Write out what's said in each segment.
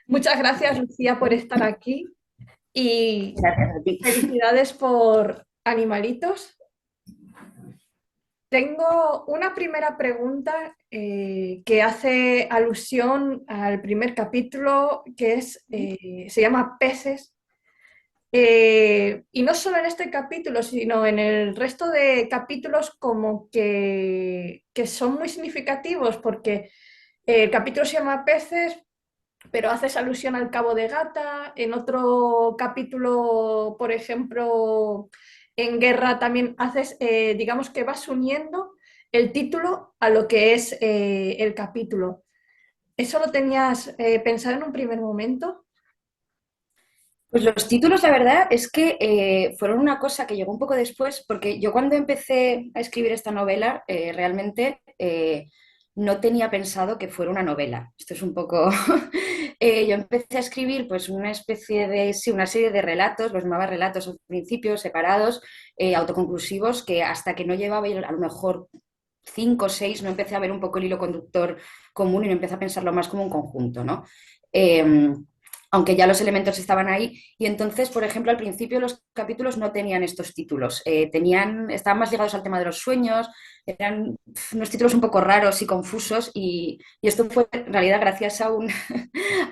Muchas gracias, Lucía, por estar aquí y Gracias a ti. felicidades por Animalitos. Tengo una primera pregunta que hace alusión al primer capítulo, que se llama Peces. Y no solo en este capítulo, sino en el resto de capítulos como que son muy significativos porque el capítulo se llama Peces, pero haces alusión al Cabo de Gata. En otro capítulo, por ejemplo, en Guerra también haces, digamos que vas uniendo el título a lo que es el capítulo. ¿Eso lo tenías pensado en un primer momento? Pues los títulos, la verdad, es que fueron una cosa que llegó un poco después, porque yo cuando empecé a escribir esta novela, realmente no tenía pensado que fuera una novela. Esto es un poco... yo empecé a escribir pues una especie de, sí, una serie de relatos, los llamaba relatos al principio, separados, autoconclusivos, que hasta que no llevaba a lo mejor cinco o seis, no empecé a ver un poco el hilo conductor común y no empecé a pensarlo más como un conjunto, ¿no? Eh, aunque ya los elementos estaban ahí. Y entonces, por ejemplo, al principio los capítulos no tenían estos títulos, estaban más ligados al tema de los sueños, eran unos títulos un poco raros y confusos y esto fue en realidad gracias a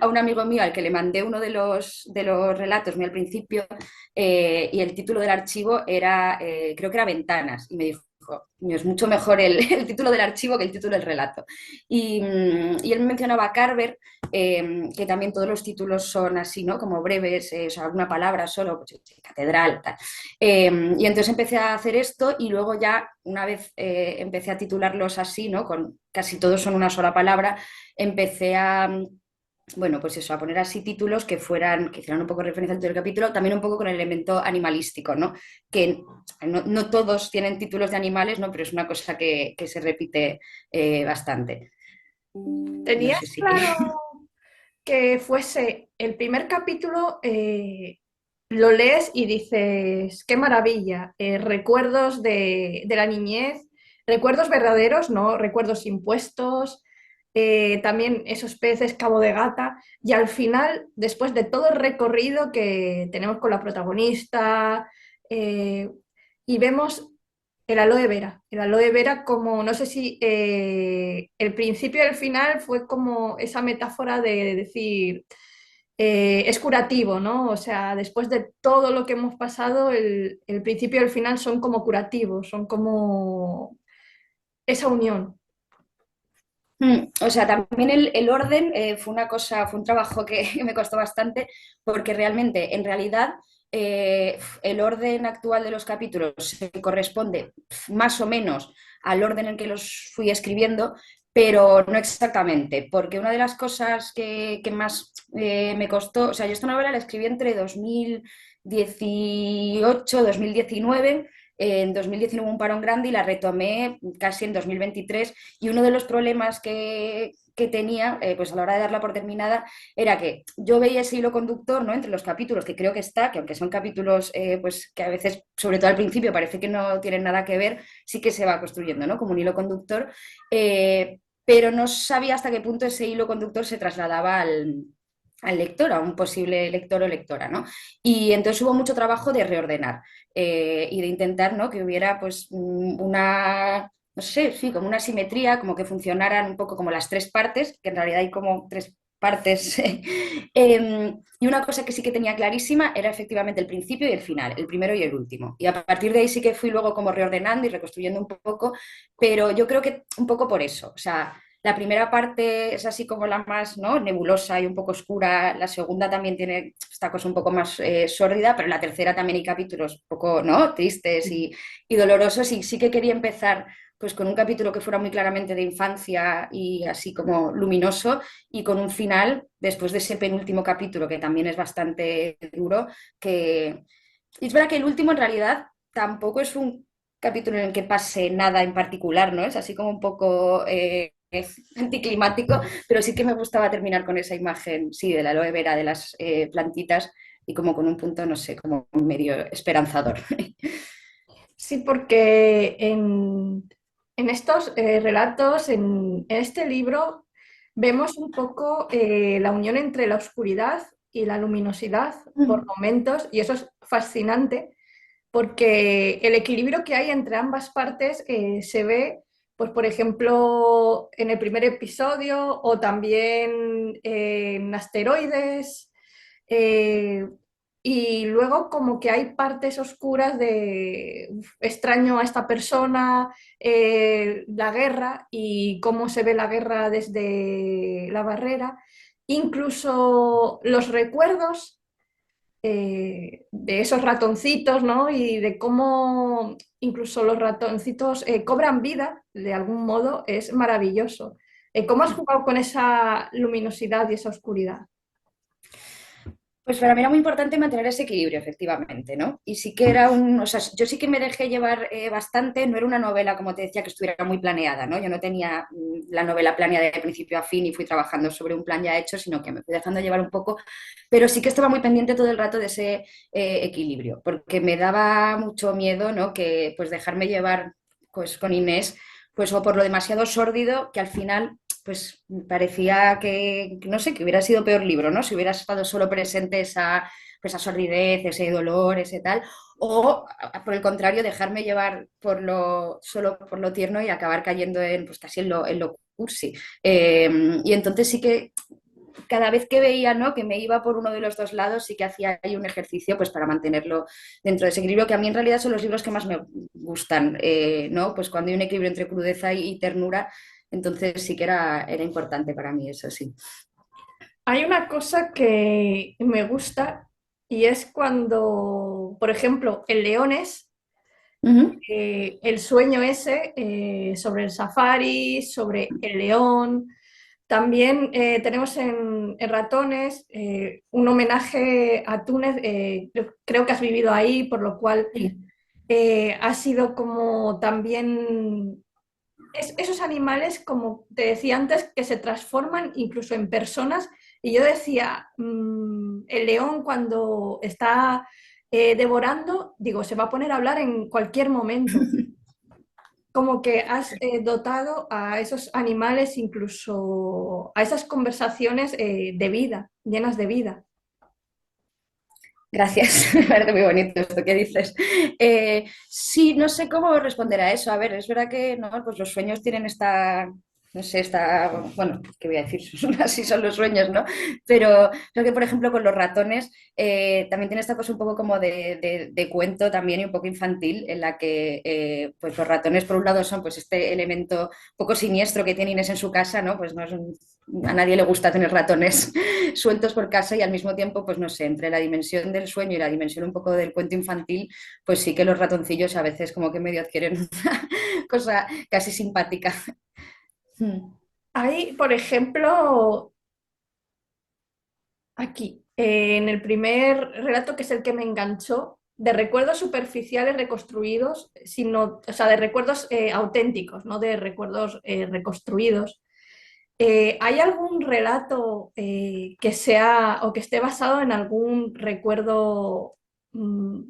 a un amigo mío al que le mandé uno de los relatos muy al principio y el título del archivo era, creo que era Ventanas, y me dijo, es mucho mejor el título del archivo que el título del relato. Y él mencionaba a Carver, que también todos los títulos son así, ¿no? Como breves, o sea, alguna palabra solo, pues, catedral, tal. Y entonces empecé a hacer esto y luego ya, una vez empecé a titularlos así, ¿no? Con casi todos son una sola palabra, empecé a, bueno, pues eso, a poner así títulos que fueran, que hicieran un poco referencia al capítulo, también un poco con el elemento animalístico, ¿no? Que no todos tienen títulos de animales, ¿no? Pero es una cosa que se repite bastante. No ¿Tenías sé si... claro que fuese el primer capítulo? Lo lees y dices, qué maravilla, recuerdos de la niñez, recuerdos verdaderos, no recuerdos impuestos, también esos peces Cabo de Gata, y al final, después de todo el recorrido que tenemos con la protagonista, eh, y vemos el aloe vera como, no sé si el principio y el final fue como esa metáfora de decir, es curativo, ¿no? O sea, después de todo lo que hemos pasado, el principio y el final son como curativos, son como esa unión. O sea, también el orden fue una cosa, fue un trabajo que me costó bastante, porque realmente, en realidad, el orden actual de los capítulos se corresponde más o menos al orden en que los fui escribiendo, pero no exactamente, porque una de las cosas que más me costó, o sea, yo esta novela la escribí entre 2018 2019. En 2019 hubo un parón grande y la retomé casi en 2023 y uno de los problemas que tenía, pues a la hora de darla por terminada, era que yo veía ese hilo conductor, ¿no? Entre los capítulos, que creo que está, que aunque son capítulos pues que a veces, sobre todo al principio, parece que no tienen nada que ver, sí que se va construyendo, ¿no? Como un hilo conductor, pero no sabía hasta qué punto ese hilo conductor se trasladaba al lector, a un posible lector o lectora, ¿no? Y entonces hubo mucho trabajo de reordenar y de intentar, ¿no? Que hubiera pues una, no sé, sí, como una simetría, como que funcionaran un poco como las tres partes, que en realidad hay como tres partes. Y una cosa que sí que tenía clarísima era efectivamente el principio y el final, el primero y el último. Y a partir de ahí sí que fui luego como reordenando y reconstruyendo un poco, pero yo creo que un poco por eso, o sea, la primera parte es así como la más, ¿no? Nebulosa y un poco oscura. La segunda también tiene esta cosa un poco más sórdida, pero en la tercera también hay capítulos un poco, ¿no? Tristes y dolorosos. Y sí que quería empezar pues con un capítulo que fuera muy claramente de infancia y así como luminoso y con un final después de ese penúltimo capítulo que también es bastante duro, que y es verdad que el último en realidad tampoco es un capítulo en el que pase nada en particular, ¿no? Es así como un poco anticlimático, pero sí que me gustaba terminar con esa imagen, sí, de la aloe vera, de las plantitas y como con un punto, no sé, como medio esperanzador. Sí, porque en estos relatos, en este libro, vemos un poco la unión entre la oscuridad y la luminosidad por Mm. momentos, y eso es fascinante porque el equilibrio que hay entre ambas partes se ve, pues por ejemplo, en el primer episodio o también en Asteroides. eh, y luego como que hay partes oscuras de "Uf, extraño a esta persona, la guerra y cómo se ve la guerra desde la barrera, incluso los recuerdos de esos ratoncitos, ¿no? Y de cómo incluso los ratoncitos cobran vida de algún modo, es maravilloso. ¿Cómo has jugado con esa luminosidad y esa oscuridad? Pues para mí era muy importante mantener ese equilibrio, efectivamente, ¿no? Y sí que era o sea, yo sí que me dejé llevar bastante, no era una novela, como te decía, que estuviera muy planeada, ¿no? Yo no tenía la novela planeada de principio a fin y fui trabajando sobre un plan ya hecho, sino que me fui dejando llevar un poco, pero sí que estaba muy pendiente todo el rato de ese equilibrio, porque me daba mucho miedo, ¿no? Que pues dejarme llevar pues con Inés, pues o por lo demasiado sórdido que al final pues parecía que, no sé, que hubiera sido peor libro, ¿no? Si hubiera estado solo presente esa, pues, esa sordidez, ese dolor, ese tal, o por el contrario, dejarme llevar solo por lo tierno y acabar cayendo en, pues casi en lo cursi. Y entonces sí que cada vez que veía, ¿no?, que me iba por uno de los dos lados, sí que hacía ahí un ejercicio pues para mantenerlo dentro de ese equilibrio, que a mí en realidad son los libros que más me gustan, ¿no? Pues cuando hay un equilibrio entre crudeza y ternura, entonces sí que era importante para mí eso, sí. Hay una cosa que me gusta y es cuando, por ejemplo, en Leones, Uh -huh. el sueño ese sobre el safari, sobre el león. También tenemos en Ratones un homenaje a Túnez. Creo que has vivido ahí, por lo cual Sí. ha sido como también esos animales, como te decía antes, que se transforman incluso en personas. Y yo decía, el león cuando está devorando, digo, se va a poner a hablar en cualquier momento. Como que has dotado a esos animales, incluso a esas conversaciones de vida, llenas de vida. Gracias, me parece muy bonito esto que dices. Sí, no sé cómo responder a eso. A ver, es verdad que no, pues los sueños tienen esta, no sé, esta, bueno, ¿qué voy a decir? Así son los sueños, ¿no? Pero creo que, por ejemplo, con los ratones también tiene esta cosa un poco como de cuento también y un poco infantil, en la que pues los ratones, por un lado, son pues este elemento un poco siniestro que tiene Inés en su casa, ¿no? Pues no es a nadie le gusta tener ratones sueltos por casa y al mismo tiempo, pues no sé, entre la dimensión del sueño y la dimensión un poco del cuento infantil, pues sí que los ratoncillos a veces como que medio adquieren una cosa casi simpática. Hmm. Hay, por ejemplo, aquí, en el primer relato, que es el que me enganchó, de recuerdos superficiales reconstruidos, sino, o sea, de recuerdos auténticos, no de recuerdos reconstruidos. ¿Hay algún relato que sea o que esté basado en algún recuerdo, mm,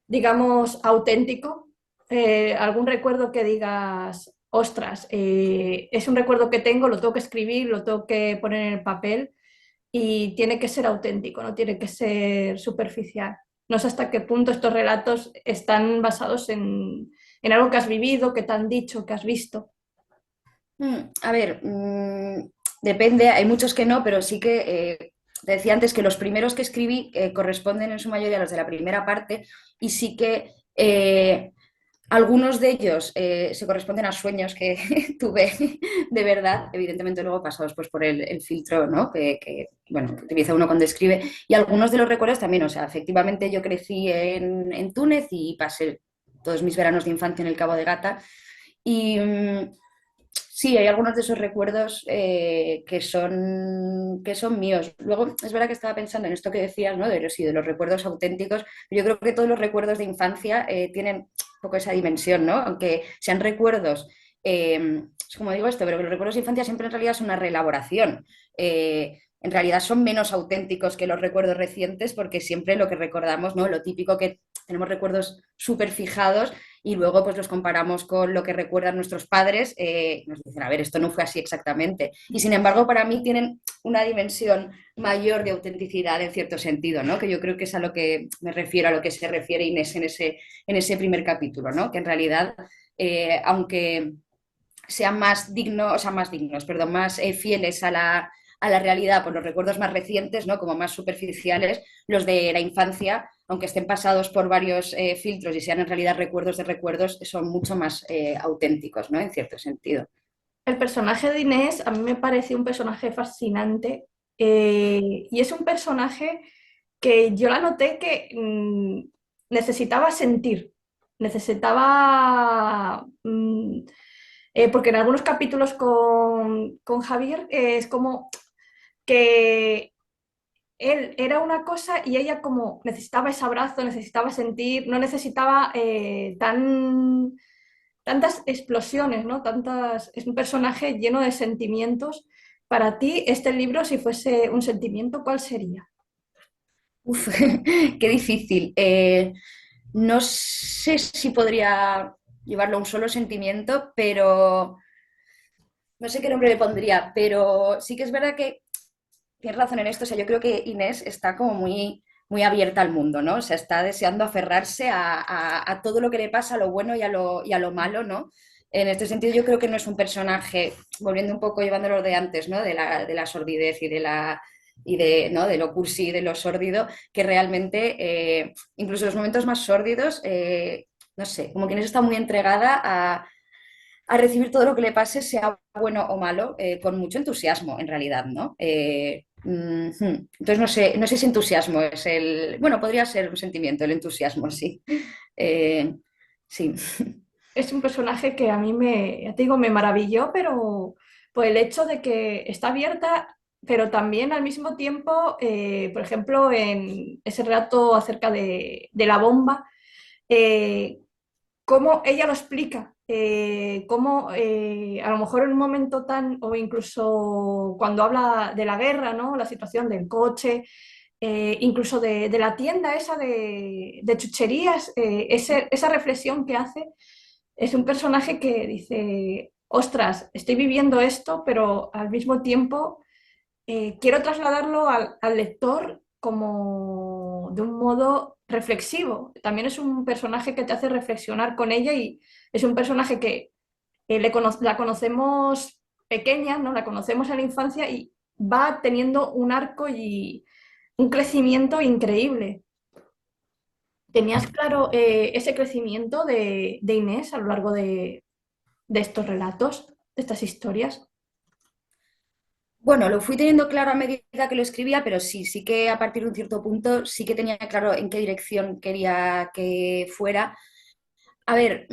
digamos, auténtico? ¿Algún recuerdo que digas, ostras, es un recuerdo que tengo, lo tengo que escribir, lo tengo que poner en el papel y tiene que ser auténtico, no tiene que ser superficial? No sé hasta qué punto estos relatos están basados en algo que has vivido, que te han dicho, que has visto. A ver, depende, hay muchos que no, pero sí que te decía antes que los primeros que escribí corresponden en su mayoría a los de la primera parte y sí que algunos de ellos se corresponden a sueños que tuve de verdad, evidentemente luego pasados pues, por el filtro, ¿no? Bueno, que utiliza uno cuando escribe, y algunos de los recuerdos también, o sea, efectivamente yo crecí en Túnez y pasé todos mis veranos de infancia en el Cabo de Gata y sí, hay algunos de esos recuerdos que son míos. Luego, es verdad que estaba pensando en esto que decías, ¿no? Sí, de los recuerdos auténticos. Yo creo que todos los recuerdos de infancia tienen un poco esa dimensión, ¿no? Aunque sean recuerdos, es como digo esto, pero que los recuerdos de infancia siempre en realidad son una reelaboración. En realidad son menos auténticos que los recuerdos recientes porque siempre lo que recordamos, ¿no? Lo típico que tenemos recuerdos súper fijados y luego pues los comparamos con lo que recuerdan nuestros padres, nos dicen, a ver, esto no fue así exactamente. Y sin embargo, para mí tienen una dimensión mayor de autenticidad en cierto sentido, ¿no? Que yo creo que es a lo que me refiero, a lo que se refiere Inés en ese primer capítulo, ¿no? Que en realidad, aunque sean más dignos, o sea, más dignos, perdón, más fieles a la realidad por los recuerdos más recientes, ¿no? Como más superficiales, los de la infancia, aunque estén pasados por varios filtros y sean en realidad recuerdos de recuerdos, son mucho más auténticos, ¿no? En cierto sentido. El personaje de Inés a mí me parece un personaje fascinante, y es un personaje que yo la noté que necesitaba sentir, necesitaba, porque en algunos capítulos con Javier es como que él era una cosa y ella como necesitaba ese abrazo, necesitaba sentir, no necesitaba tantas explosiones, ¿no? Es un personaje lleno de sentimientos. Para ti, este libro, si fuese un sentimiento, ¿cuál sería? Uf, qué difícil. No sé si podría llevarlo a un solo sentimiento, pero no sé qué nombre le pondría, pero sí que es verdad que tienes razón en esto. O sea, yo creo que Inés está como muy abierta al mundo, ¿no? O sea, está deseando aferrarse a todo lo que le pasa, a lo bueno y a lo malo, ¿no? En este sentido, yo creo que no es un personaje, volviendo un poco, llevándolo de antes, ¿no? De la sordidez ¿no? De lo cursi y de lo sórdido, que realmente, incluso en los momentos más sórdidos, no sé, como que Inés está muy entregada a recibir todo lo que le pase, sea bueno o malo, con mucho entusiasmo, en realidad, ¿no? Entonces, no sé si entusiasmo es el... Bueno, podría ser un sentimiento, el entusiasmo, sí. Eh, sí. Es un personaje que a mí ya te digo, me maravilló, pero por el hecho de que está abierta, pero también al mismo tiempo, por ejemplo, en ese relato acerca de la bomba, eh, cómo ella lo explica, cómo a lo mejor en un momento tan, o incluso cuando habla de la guerra, ¿no? La situación del coche, incluso de la tienda esa de chucherías, esa reflexión que hace, es un personaje que dice, ostras, estoy viviendo esto, pero al mismo tiempo quiero trasladarlo al lector como de un modo reflexivo. También es un personaje que te hace reflexionar con ella y es un personaje que la conocemos pequeña, ¿no? La conocemos en la infancia y va teniendo un arco y un crecimiento increíble. ¿Tenías claro ese crecimiento de Inés a lo largo de estos relatos, de estas historias? Bueno, lo fui teniendo claro a medida que lo escribía, pero sí, sí que a partir de un cierto punto sí que tenía claro en qué dirección quería que fuera. A ver,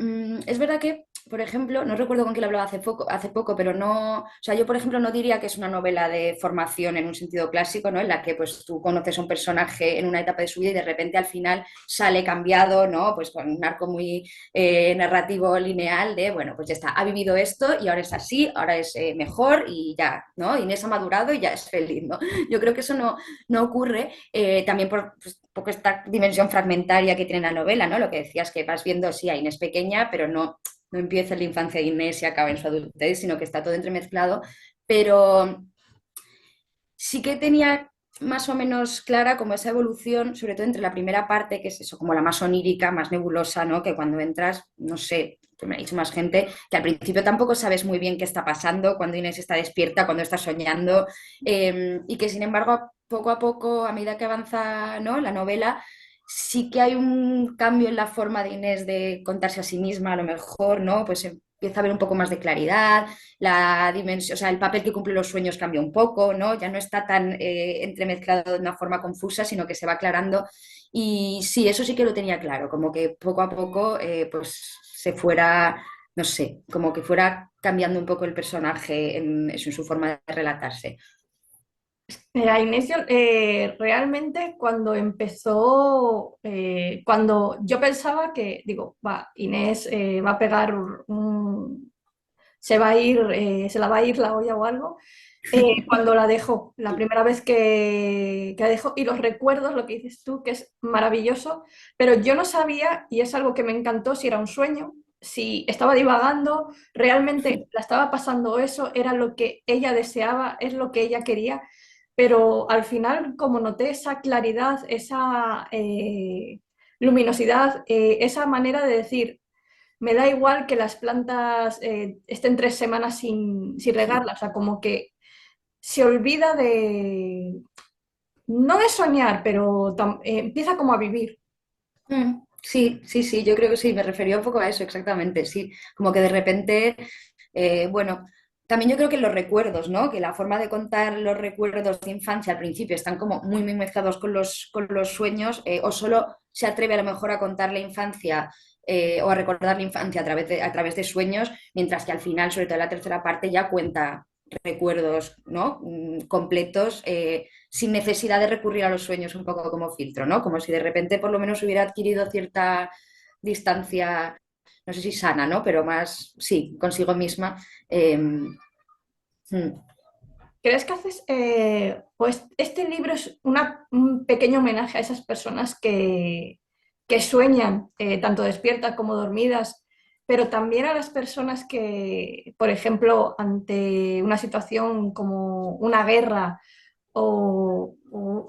es verdad que, por ejemplo, no recuerdo con quién lo hablaba hace poco, pero no, o sea, yo, por ejemplo, no diría que es una novela de formación en un sentido clásico, ¿no? En la que pues tú conoces a un personaje en una etapa de su vida y de repente al final sale cambiado, ¿no? Pues con un arco muy narrativo lineal de, bueno, pues ya está, ha vivido esto y ahora es así, ahora es mejor y ya, ¿no? Inés ha madurado y ya es feliz, ¿no? Yo creo que eso no ocurre, también por pues, poco esta dimensión fragmentaria que tiene la novela, ¿no? Lo que decías que vas viendo, sí, a Inés pequeña, pero no empieza en la infancia de Inés y acaba en su adultez, sino que está todo entremezclado. Pero sí que tenía más o menos clara como esa evolución, sobre todo entre la primera parte, que es eso, como la más onírica, más nebulosa, ¿no? Que cuando entras, no sé, pues me ha dicho más gente, que al principio tampoco sabes muy bien qué está pasando, cuando Inés está despierta, cuando está soñando, y que sin embargo, poco a poco, a medida que avanza, ¿no? La novela, sí que hay un cambio en la forma de Inés de contarse a sí misma, a lo mejor, ¿no? Pues empieza a haber un poco más de claridad, la dimensión, o sea, el papel que cumplen los sueños cambia un poco, ¿no? Ya no está tan entremezclado de una forma confusa, sino que se va aclarando. Y sí, eso sí que lo tenía claro, como que poco a poco, pues se fuera, no sé, como que fuera cambiando un poco el personaje en su forma de relatarse. A Inés, realmente cuando empezó, cuando yo pensaba que, digo, va, Inés va a pegar se va a ir, se la va a ir la olla o algo, Cuando la dejó, la primera vez que la dejó, y los recuerdos, lo que dices tú, que es maravilloso, pero yo no sabía, y es algo que me encantó, si era un sueño, si estaba divagando, realmente la estaba pasando eso, era lo que ella deseaba, es lo que ella quería, pero al final, como noté esa claridad, esa luminosidad, esa manera de decir, me da igual que las plantas estén 3 semanas sin regarlas, o sea, como que se olvida de, no de soñar, pero empieza como a vivir. Sí, sí, sí, yo creo que sí, me refería un poco a eso exactamente, sí, como que de repente, bueno, también yo creo que los recuerdos, ¿no? Que la forma de contar los recuerdos de infancia al principio están como muy, muy mezclados con los sueños, o solo se atreve a lo mejor a contar la infancia o a recordar la infancia a través de sueños, mientras que al final, sobre todo en la tercera parte, ya cuenta recuerdos, ¿no? Completos, sin necesidad de recurrir a los sueños un poco como filtro, ¿no? Como si de repente por lo menos hubiera adquirido cierta distancia, no sé si sana, ¿no? Pero más, sí, consigo misma. Mm, ¿Crees que haces, pues este libro es un pequeño homenaje a esas personas que sueñan, tanto despiertas como dormidas, pero también a las personas que, por ejemplo, ante una situación como una guerra o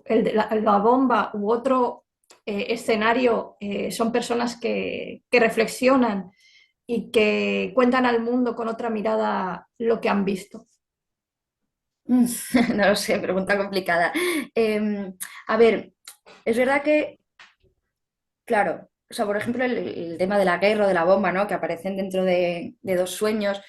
la bomba u otro escenario, son personas que reflexionan y que cuentan al mundo con otra mirada lo que han visto? no lo sé, pregunta complicada. A ver, es verdad que, claro, o sea, por ejemplo, el tema de la guerra o de la bomba, ¿no? Que aparecen dentro de dos sueños,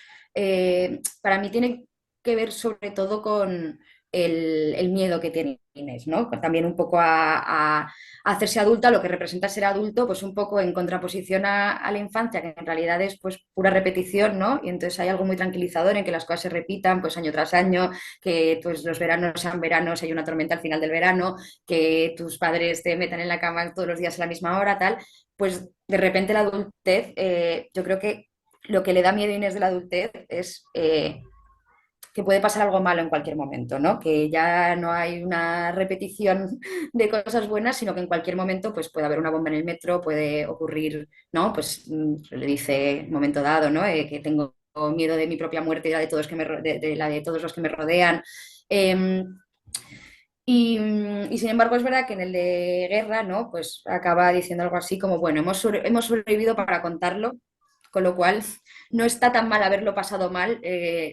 para mí tiene que ver sobre todo con el miedo que tiene Inés, ¿no? También un poco a hacerse adulta, lo que representa ser adulto, pues un poco en contraposición a la infancia, que en realidad es pues pura repetición, ¿no? Y entonces hay algo muy tranquilizador en que las cosas se repitan pues año tras año, que pues los veranos sean veranos, hay una tormenta al final del verano, que tus padres te metan en la cama todos los días a la misma hora, tal, pues de repente la adultez, yo creo que lo que le da miedo a Inés de la adultez es que puede pasar algo malo en cualquier momento, ¿no? Que ya no hay una repetición de cosas buenas, sino que en cualquier momento pues, puede haber una bomba en el metro, puede ocurrir, ¿no? Pues le dice en un momento dado, ¿no? Que tengo miedo de mi propia muerte y la de todos, de la de todos los que me rodean. Eh, y sin embargo es verdad que en el de guerra, ¿no? Pues acaba diciendo algo así como, bueno, hemos sobrevivido para contarlo, con lo cual no está tan mal haberlo pasado mal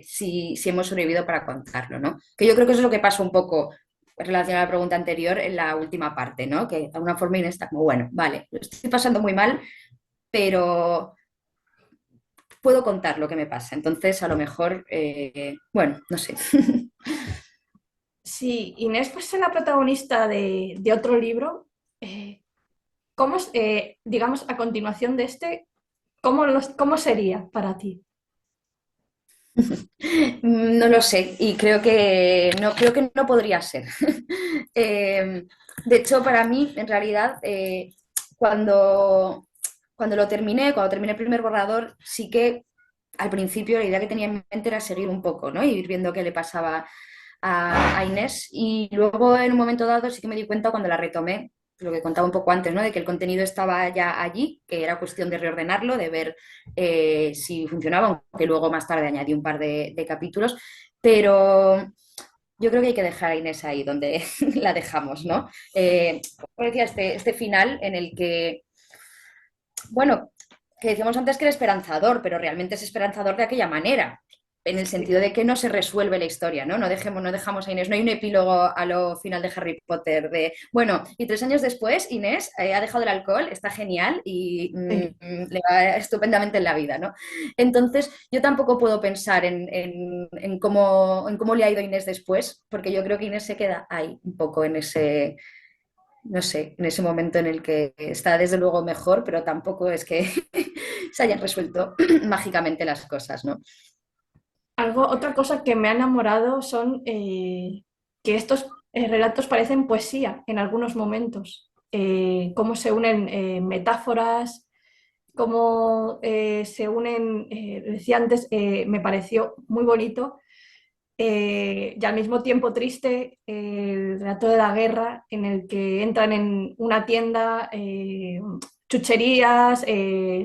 si hemos sobrevivido para contarlo, ¿no? Que yo creo que eso es lo que pasa un poco relacionado a la pregunta anterior en la última parte, ¿no? Que de alguna forma Inés está como, bueno, vale, lo estoy pasando muy mal, pero puedo contar lo que me pasa. Entonces, a lo mejor, bueno, no sé. Si Inés fuese la protagonista de otro libro, ¿cómo, digamos, a continuación de este, cómo sería para ti? No lo sé y creo que no podría ser. Eh, de hecho, para mí, en realidad, cuando, cuando terminé el primer borrador, sí que al principio la idea que tenía en mente era seguir un poco, ¿no? Y ir viendo qué le pasaba a Inés. Y luego, en un momento dado, sí que me di cuenta cuando la retomé, lo que contaba un poco antes, ¿no? De que el contenido estaba ya allí, que era cuestión de reordenarlo, de ver si funcionaba, aunque luego más tarde añadí un par de capítulos. Pero yo creo que hay que dejar a Inés ahí donde la dejamos, ¿no? Como decía, este final en el que, bueno, que decíamos antes que era esperanzador, pero realmente es esperanzador de aquella manera, en el sentido de que no se resuelve la historia, ¿no? No dejamos a Inés, no hay un epílogo a lo final de Harry Potter de, bueno, y 3 años después Inés ha dejado el alcohol, está genial y Sí. le va estupendamente en la vida, ¿no? Entonces, yo tampoco puedo pensar en cómo le ha ido a Inés después, porque yo creo que Inés se queda ahí un poco en ese, no sé, en ese momento en el que está desde luego mejor, pero tampoco es que se hayan resuelto mágicamente las cosas, ¿no? Otra cosa que me ha enamorado son que estos relatos parecen poesía en algunos momentos. Cómo se unen metáforas, cómo se unen, decía antes, me pareció muy bonito y al mismo tiempo triste el relato de la guerra en el que entran en una tienda, chucherías,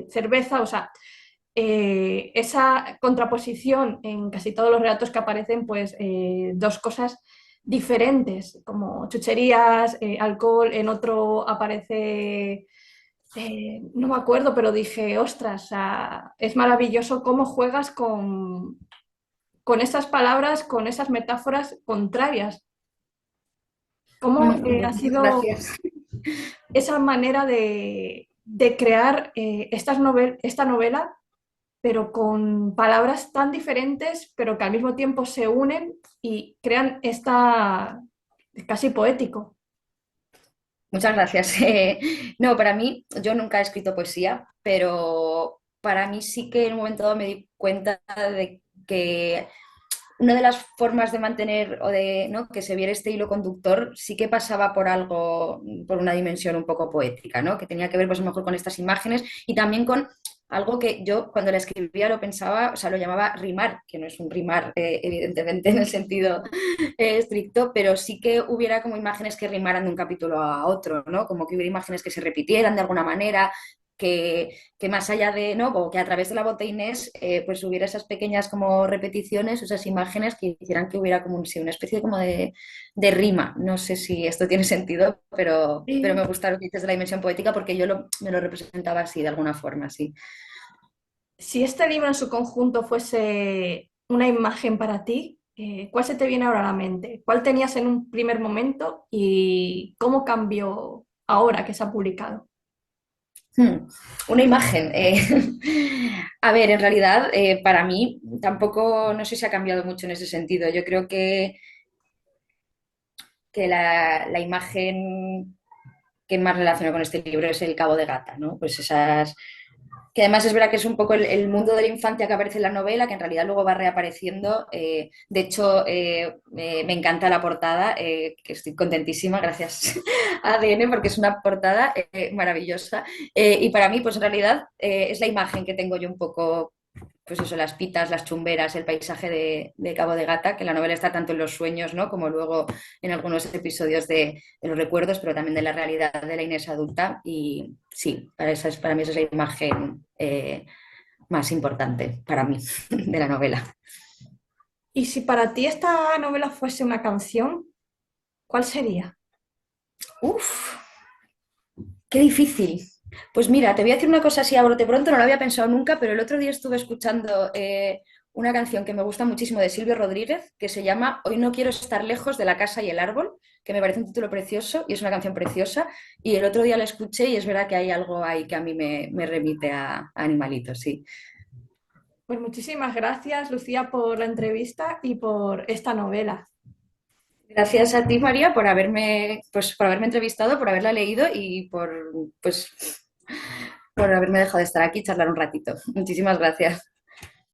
cerveza, o sea, esa contraposición en casi todos los relatos que aparecen, pues dos cosas diferentes, como chucherías, alcohol, en otro aparece, no me acuerdo, pero dije, ostras, o sea, es maravilloso cómo juegas con esas palabras, con esas metáforas contrarias. ¿Cómo ha Muchas sido gracias. esa manera de crear esta novela, pero con palabras tan diferentes, pero que al mismo tiempo se unen y crean esta casi poético? Muchas gracias. No, para mí, yo nunca he escrito poesía, pero para mí sí que en un momento dado me di cuenta de que una de las formas de mantener o de, ¿no?, que se viera este hilo conductor sí que pasaba por algo, por una dimensión un poco poética, ¿no? Que tenía que ver pues a lo mejor con estas imágenes y también con algo que yo cuando la escribía lo pensaba, o sea, lo llamaba rimar, que no es un rimar evidentemente en el sentido estricto, pero sí que hubiera como imágenes que rimaran de un capítulo a otro, ¿no? Como que hubiera imágenes que se repitieran de alguna manera, que más allá de, ¿no?, o que a través de la voz de Inés, pues hubiera esas pequeñas como repeticiones, esas imágenes que hicieran que hubiera como sí, una especie como de rima. No sé si esto tiene sentido, pero Sí. me gusta lo que dices de la dimensión poética porque yo me lo representaba así, de alguna forma, sí. Si este libro en su conjunto fuese una imagen para ti, ¿cuál se te viene ahora a la mente? ¿Cuál tenías en un primer momento y cómo cambió ahora que se ha publicado? Hmm, una imagen. A ver, en realidad, para mí tampoco, no sé si ha cambiado mucho en ese sentido. Yo creo que la imagen que más relaciono con este libro es el Cabo de Gata, ¿no? Pues esas, que además es verdad que es un poco el mundo de la infancia que aparece en la novela, que en realidad luego va reapareciendo. De hecho, me encanta la portada, que estoy contentísima, gracias a ADN, porque es una portada maravillosa. Y para mí, pues en realidad es la imagen que tengo yo un poco, pues eso, las pitas, las chumberas, el paisaje de Cabo de Gata, que la novela está tanto en los sueños, ¿no?, como luego en algunos episodios de los recuerdos, pero también de la realidad de la Inés adulta. Y sí, para mí esa es la imagen más importante para mí de la novela. Y si para ti esta novela fuese una canción, ¿cuál sería? Uf, qué difícil. Pues mira, te voy a decir una cosa así a brote pronto, no lo había pensado nunca, pero el otro día estuve escuchando una canción que me gusta muchísimo de Silvio Rodríguez, que se llama Hoy no quiero estar lejos de la casa y el árbol, que me parece un título precioso y es una canción preciosa. Y el otro día la escuché y es verdad que hay algo ahí que a mí me remite a animalitos, sí. Pues muchísimas gracias, Lucía, por la entrevista y por esta novela. Gracias a ti, María, por haberme, pues, por haberme entrevistado, por haberla leído y pues, por haberme dejado de estar aquí y charlar un ratito. Muchísimas gracias.